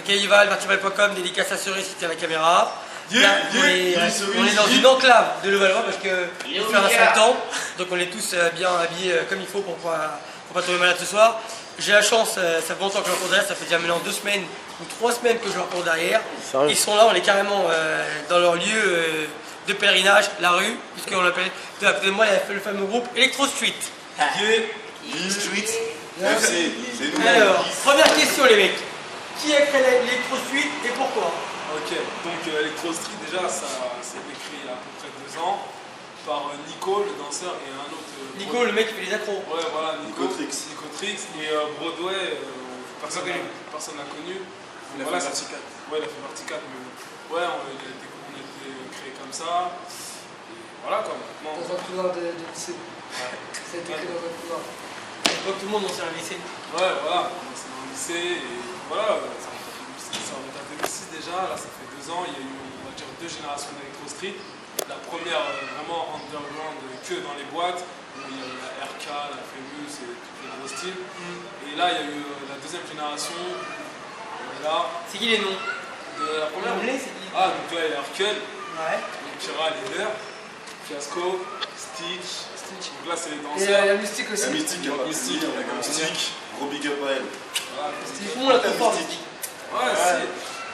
Ok, Yuval, vertival.com, dédicace à Cerise qui tient la caméra. Là, on est dans une enclave de Levallois parce qu'il fait un sale temps, donc on est tous bien habillés comme il faut pour pas tomber malade ce soir. J'ai la chance, ça fait longtemps que je leur cours derrière, ça fait déjà maintenant 2 semaines ou 3 semaines que je leur cours derrière. Ils sont là, on est carrément dans leur lieu de pèlerinage, la rue, puisqu'on l'appelle de la de moi le fameux groupe Electro Street. Street. Alors, première question les mecs, qui a créé l'Electro Street et pourquoi? Ok, donc Electro Street déjà, ça s'est écrit il y a à peu près 2 ans par Nico, le danseur, et un autre. Nico, le mec qui fait les accros. Ouais, voilà, Nico Trix. Et Broadway, personne l'a connu. Il a fait partie 4. Ouais, il a fait partie 4, mais ouais, on a été créé comme ça. Et voilà quoi, maintenant. Dans un couloir de lycée. Ouais. Ça a été créé dans un couloir. Donc tout le monde on s'est un lycée. Ouais, voilà, on est dans le lycée et voilà, ça remonte à 2006 déjà, là ça fait 2 ans, il y a eu on va dire 2 générations d'Electro Street. La première vraiment underground que dans les boîtes, où il y a eu la RK, la Famous et tous les gros styles. Et là il y a eu la deuxième génération, là. C'est qui les noms? De la première c'est qui? Ah, donc là il y a Hercule, Ouais. Kira, Leader, Fiasco, Stitch. Donc là c'est les Et danseurs. la mystique aussi. La mystique, il y a Mystique, on a comme Mystique. Gros big up à elle. Voilà, Tout le monde la trouve fort. ouais,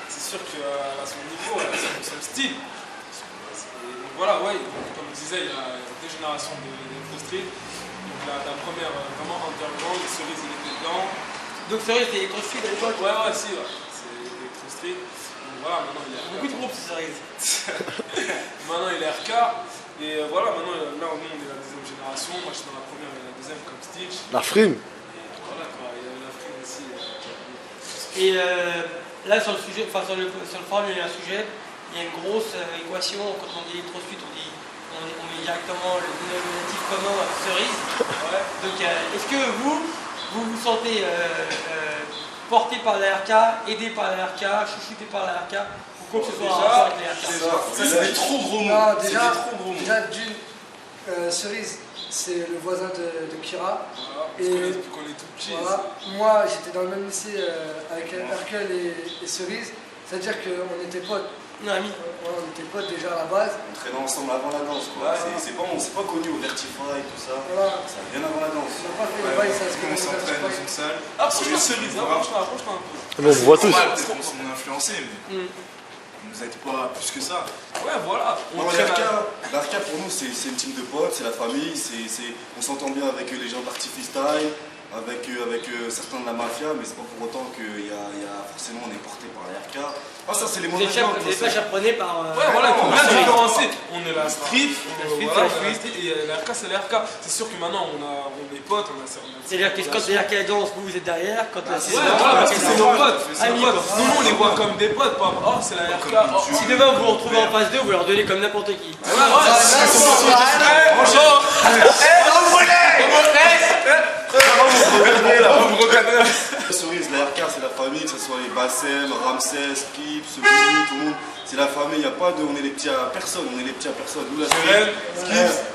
c'est sûr qu'elle a son niveau, elle a son style. Donc voilà, ouais, comme je disais, il y a 2 générations d'Electro Street. Donc la première vraiment underground, Cerise il était dedans. Donc Cerise c'était Electro Street à l'époque? Ouais, si, ouais. C'est Electro Street. Donc voilà, maintenant il est RK. Beaucoup de groupes c'est Cerise. Maintenant il est RK. Et voilà, maintenant là nous on est la deuxième génération. Moi je suis dans la première et la deuxième comme Stitch. La frime. Voilà quoi, il y a la frime aussi. Et là sur le sujet, enfin sur le forum il y a un sujet, il y a une grosse équation, quand on dit Electro Street on met directement le dénominatif commun Cerise. Ouais. Donc est-ce que vous vous sentez porté par la RK, aidé par la RK, chouchouté par la RK, ou quoi que ce soit en rapport avec la RK? Ça, c'est des trop gros mots. Non, C'est des déjà, trop gros mots. déjà d'une, Cerise, c'est le voisin de Kira. Voilà, parce Et qu'on est tout petits. voilà. Moi, j'étais dans le même lycée avec Hercule et Cerise. C'est-à-dire qu'on était potes. Non, ami. On était potes déjà à la base. On traînait ensemble avant la danse, quoi. Ouais. On s'est pas connus au Vertify et tout ça. Voilà. Ça vient avant la danse. On n'a pas fait les bails, ça se On s'entraîne dans une salle. Approche-toi Cerise, approche-toi un peu. Bon, on voit tous. Peut-être qu'on s'en a influencé, mais on nous aide pas plus que ça. Ouais, voilà. L'Arca pour nous c'est une team de potes, c'est la famille, on s'entend bien avec les gens d'Artifice Style, avec certains de la mafia, mais c'est pas pour autant forcément on est porté par l'Arca. Ah ça c'est les Vous mauvaises n'êtes langues. pas chaperonné par... Ouais, voilà, on par vient de Cerise. commencer. On est la street, voilà, la street, et l'RK c'est l'RK. C'est sûr que maintenant on est potes, on a C'est-à-dire que quand la RK danse, vous êtes derrière, quand la Ouais, voilà, parce que c'est nos potes. Ah, Nous on les voit comme des potes, pas oh c'est la RK. Oh, si demain vous vous retrouvez en phase 2, vous leur donnez comme n'importe qui. bonjour. Cerise, la RK c'est la famille, que ce soit les Bassem, Ramsès, Skip, Sebini, tout le monde. C'est la famille, il n'y a pas de on est les petits à personne, on est les petits à personne. Nous la street,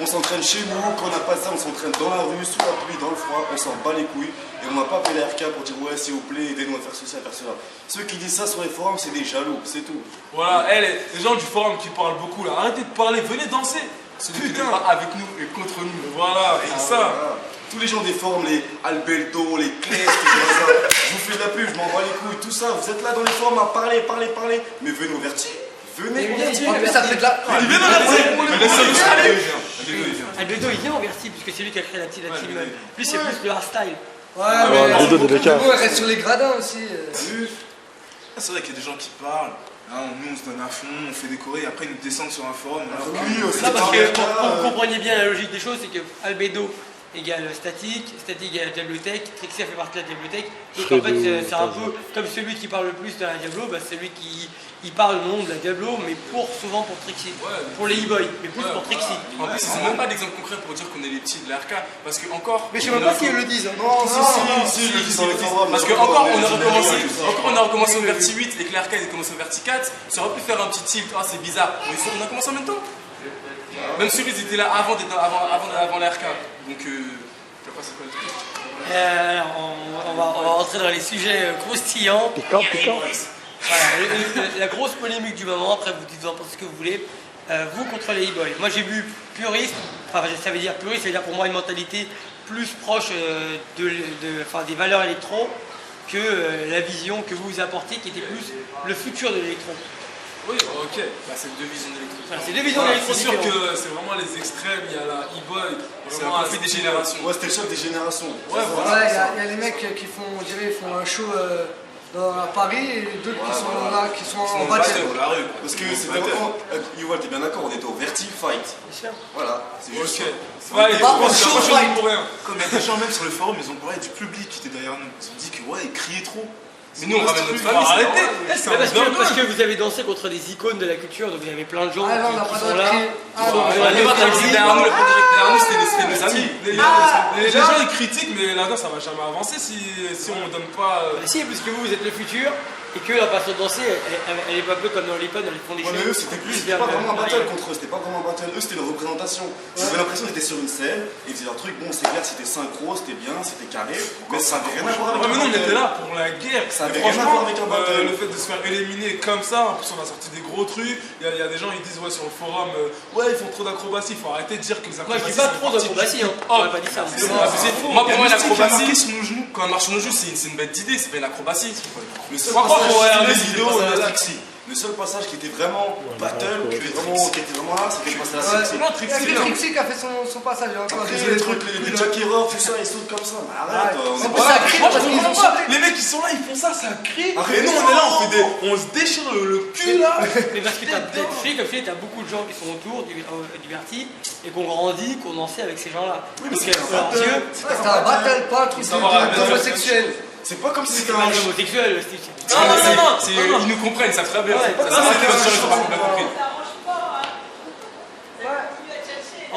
on s'entraîne chez nous, quand on n'a pas ça, on s'entraîne dans la rue, sous la pluie, dans le froid, on s'en bat les couilles. Et on n'a pas appelé la RK pour dire ouais s'il vous plaît, aidez-nous à faire ceci, à faire cela. Ceux qui disent ça sur les forums, c'est des jaloux, c'est tout. Voilà, les gens du forum qui parlent beaucoup là, arrêtez de parler, venez danser. Putain, Avec nous et contre nous. voilà, c'est ça. Voilà. Tous les gens des forums, les Albelto, les Clés, je vous fais de la pub, je m'en bats les couilles, tout ça. Vous êtes là dans les forums à parler. Mais venez au Verti. Venez au Verti. En plus, ça fait de la. Il vient dans la Albedo il vient en Verti, puisque c'est lui qui a créé la team. Lui c'est plus le hardstyle. Ouais, Albedo de Becca. Hugo, elle reste sur les gradins aussi. C'est vrai qu'il y a des gens qui parlent, hein, nous on se donne à fond, on fait décorer et après ils nous descendent sur un forum. Oui, aussi. Non, parce que pour que vous compreniez bien la logique des choses, c'est que Albedo égale statique, statique égale Diablotech, Trixie fait partie de la Diablotech. Donc en fait c'est un peu comme celui qui parle le plus de la Diablo, bah, c'est celui qui parle au nom de la Diablo, mais souvent pour Trixie, pour les e-boys, mais plus pour Trixie. En plus, ils n'ont même pas d'exemple concret pour dire qu'on est les petits de l'RK. Parce que encore. Mais je sais même pas si ils le disent. Non, si, je le dis dans les forums. Parce que encore on a recommencé au Verti 8 et que l'RK a commencé au Verti 4. Ça aurait pu faire un petit tilt, ah c'est bizarre. Mais on a commencé en même temps. Même celui ils étaient là avant l'RK. Donc, je sais pas c'est quoi le truc. On va rentrer dans les sujets croustillants. Piquant. Voilà, la grosse polémique du moment, après vous en pensez ce que vous voulez. Vous contre les e-boys. Moi j'ai vu puriste, enfin ça veut dire puriste, ça veut dire pour moi une mentalité plus proche des valeurs électro que la vision que vous apportez qui était plus le futur de l'électro. Oui, ok. Bah, c'est deux visions d'électro. Voilà, c'est deux visions Voilà, d'électro c'est sûr différentes. que c'est vraiment les extrêmes. Il y a la e-boy. C'est vraiment un conflit des générations. Ouais, c'était le choc des générations. Ouais, voilà. Ouais, il y a les mecs qui font, on dirait, ils font un show à Paris et d'autres qui sont là, qui sont en battle. Dans la rue. Parce que c'était vraiment. Yuval, t'es bien d'accord, on était au Verti Fight. Bien sûr. Voilà, c'est Ok. juste ça. Ouais, Pas je pense pour que show c'est fight. pour rien. Comme il y a des gens même sur le forum, ils ont parlé du public qui était derrière nous. Ils ont dit que ouais, ils criaient trop. Mais nous, on ramène notre Faut famille. arrêter. Mais C'est parce que vous avez dansé contre des icônes de la culture, donc il y avait plein de gens Ah non, on n'a qui pas sont de là. crier. Ah non, Ils ont la nostalgie. Derrière nous, le point direct derrière nous, c'était nos amis. Les gens ils critiquent, mais là-dedans ça va jamais avancer si on ne donne pas. Bah si, parce que vous êtes le futur et que la façon de danser, elle est pas un peu comme dans les pods, elles font des Ouais, mais eux, c'était pas vraiment un battle contre eux, c'était pas vraiment un battle, eux c'était une représentation. J'avais l'impression qu'ils étaient sur une scène, et ils faisaient leur truc, bon c'est clair, c'était synchro, c'était bien, c'était carré, mais ça avait rien à voir avec Ouais, mais un nous on était battle. là pour la guerre. Ça Et avait rien à voir franchement, avec un battle. le fait de se faire éliminer comme ça, en plus on a sorti des gros trucs. Il y a des gens ils disent ouais sur le forum, ouais ils font trop d'acrobatie, il faut arrêter de dire que les Moi acrobaties. je dis pas ça fait trop partie d'acrobatie, du hein. hip-hop. J'aurais pas dit ça. C'est faux. Moi, pour moi, Mystique qui a marqué l'acrobatie, sur nos genoux. quand on marche sur nos joues, c'est une bête d'idée, c'est pas une acrobatie. Le seul Par contre, passage faut regarder les les vidéos vidéos, de là. Trixie. Le seul passage qui était vraiment battle, qui était vraiment là, c'était le passage à Trixie. Non, Il y a Trixie, que non. Trixie qui a fait son passage. Il y a encore Après, des les trucs, les Jackie Rock, tout ça, ils sautent comme ça. Mais arrête, on est En plus, pas ça là. crie Moi, parce je qu'ils ont comprends pas. sauté. Les mecs qui sont là, ils font ça crie. Arrête, Et nous, on est là, on se déchire le cul là. Mais parce que comme tu dis, t'as beaucoup de gens qui sont autour du Verti et qu'on grandit, qu'on dansait avec ces gens-là. Donc leurs yeux, Ouais, c'était un battle, pas un truc homosexuel. C'est pas comme si c'est c'était pas un. homosexuel, Steve. Ils nous comprennent, ils savent très bien. Ouais. Ça va, c'est pas sûr, ils ont pas complètement compris.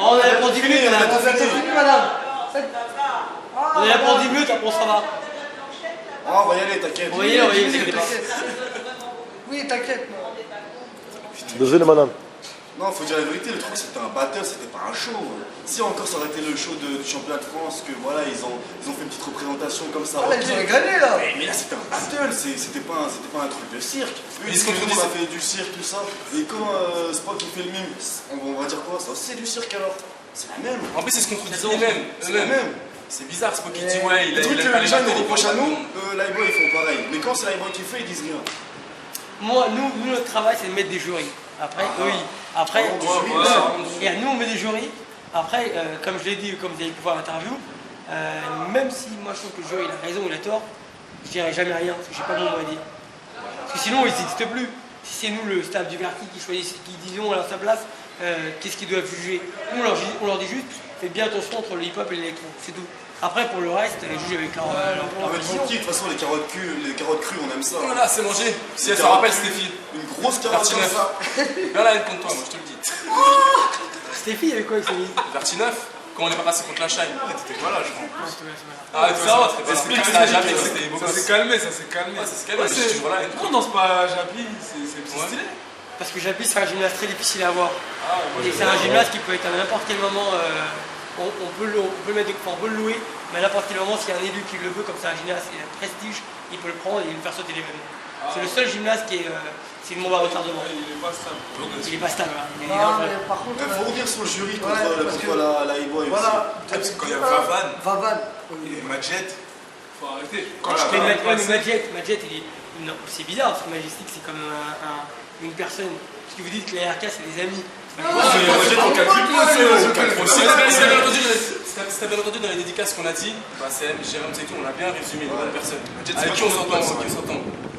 Oh, on est là pour 10 minutes, On a madame. bientôt fini, madame. On est là pour 10 minutes, après on s'en va. Ah, on va y aller, t'inquiète. On va y aller, on va y aller, vous inquiétez pas. Oui, t'inquiète. Désolé, madame. Non, faut dire la vérité, le truc c'était un battle, c'était pas un show. Si encore ça aurait été le show du championnat de France, que voilà, ils ont fait une petite représentation comme ça. Ah, là, ok. ils ont gagné là. Mais là c'était un battle, c'était pas un truc de cirque. Eux, Ils se tout le monde contredisent. a fait du cirque, tout ça. Et quand Spock il fait le mime, on va dire quoi? Ça c'est du cirque alors. C'est la même. En plus, c'est ce qu'on contredisent eux-mêmes. C'est la même. C'est bizarre, c'est pas qu'il dit ouais, il Le a truc il que a pas les les gens bateaux, nous reprochent à il nous, faut- l'Iboy ils font pareil. Mais quand c'est l'Iboy qui fait, ils disent rien. Moi, nous, notre travail, c'est de mettre des jurys. Après, eux, après, et nous, on met des jurys. Après, comme je l'ai dit, comme vous avez pu voir l'interview, même si moi je trouve que le jury il a raison ou il a tort, je dirais jamais rien parce que j'ai pas mon mot à dire. Parce que sinon, ils n'existent plus. Si c'est nous, le staff du Verti, qui choisissent, qui disons à sa place, qu'est-ce qu'ils doivent juger. Nous, on leur dit juste, faites bien attention entre le hip-hop et l'électro, c'est tout. Après, pour le reste, ils jugent avec leur Ah, mais vision. tranquille, de toute façon, les carottes crues, on aime ça. Voilà, c'est mangé. Si elle se Carottes rappelle, crues, Stéphie. Une grosse carotte comme Vertineuf. ça. Viens là, elle contre toi, moi, je te le dis. Stéphie, il y avait quoi avec ses musiques? Vertineuf, quand on est pas passé contre la Shine. T'étais pas là, je crois. Ah, tout ça, c'était pas ça, jamais, c'était beau Ça gosse. s'est calmé, ça s'est calmé. Ouais, ça se calme, mais je suis toujours là. Pourquoi on danse pas Japi? C'est plus Ouais. stylé. Parce que Japi, c'est un gymnase très difficile à avoir. Ah, moi, Et c'est un gymnase qui peut être à n'importe quel moment, on peut le louer, mais à n'importe quel moment, s'il y a un élu qui le veut, comme c'est un gymnase, il a un prestige, il peut le prendre et le faire sauter l'événement. C'est le seul gymnase qui est, c'est le Mont retardement. il est pas stable. Il est pas stable. Hein. Il est Non, dangereux. mais par contre. Il faut revenir sur le jury Ouais, contre parce que- la E-Boy aussi. Voilà. Parce que quand il y a Vavan Vavan. et Majet, Faut arrêter. Mais Majet, non, c'est bizarre parce que Majestic, c'est comme une personne. Parce que vous dites que les RK, c'est des amis. Si t'as bien entendu dans les dédicaces qu'on a dit, bah c'est Jérôme Zeytou, on a bien résumé les bonnes personnes. Avec qui on s'entend,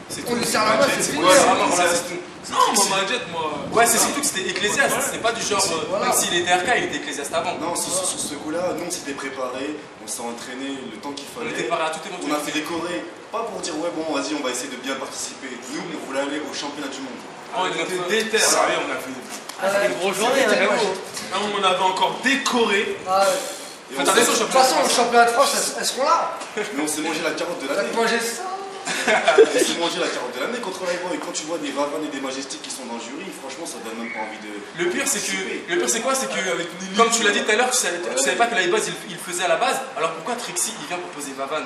c'est tout. On lui serre la main, c'est fini. Ouais, vraiment, voilà, c'est tout. Non, moi, Majet, moi. Ouais, c'est surtout que c'était ecclésiaste, c'était pas du genre, même s'il était RK, il était ecclésiaste avant. Non, sur ce coup-là, nous on s'était préparé, on s'est entraîné le temps qu'il On fallait. était paré à toute On a éventualité. fait des chorés, pas pour dire ouais bon vas-y on va essayer de bien participer. Nous on voulait aller au championnat du monde. On était déter. sérieux, on a fait. Ah, c'était une grosse journée, hein, j'avoue. On avait encore décoré. Ah, ouais. Et Faites on attention, s'est- De toute façon, le championnat de France, elles seront là. mais on s'est mangé la carotte de T'as l'année. mangé ça. On s'est mangé la carotte de l'année contre l'Ivoire. Et quand tu vois des Vavan et des Majestiques qui sont dans le jury, franchement ça donne même pas envie de. Le pire c'est quoi? C'est que, comme tu l'as dit tout à l'heure, tu savais pas que la base il faisait à la base, alors pourquoi Trixie il vient proposer Vavan?